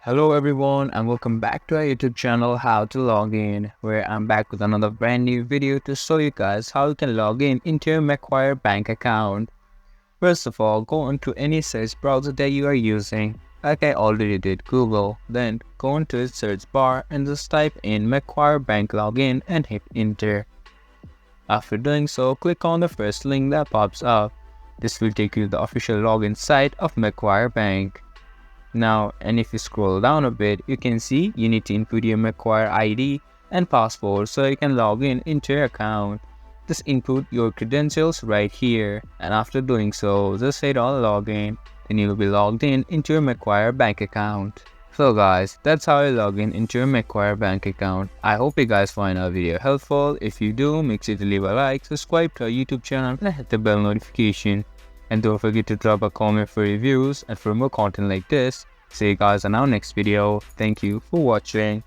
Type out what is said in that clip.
Hello everyone and welcome back to our YouTube channel How to Log In, where I'm back with another brand new video to show you guys how you can log in into your Macquarie Bank account. First of all, go onto any search browser that you are using. Like I already did Google, then go into its search bar and just type in Macquarie Bank Login and hit enter. After doing so, click on the first link that pops up. This will take you to the official login site of Macquarie Bank. Now, and if you scroll down a bit, you can see you need to input your Macquarie ID and password so you can log in into your account. Just input your credentials right here, and after doing so, just hit on login, then you will be logged in into your Macquarie Bank account. So guys, that's how you log in into your Macquarie Bank account. I hope you guys find our video helpful. If you do, make sure to leave a like, subscribe to our YouTube channel and hit the bell notification. And don't forget to drop a comment for reviews and for more content like this. See you guys in our next video. Thank you for watching.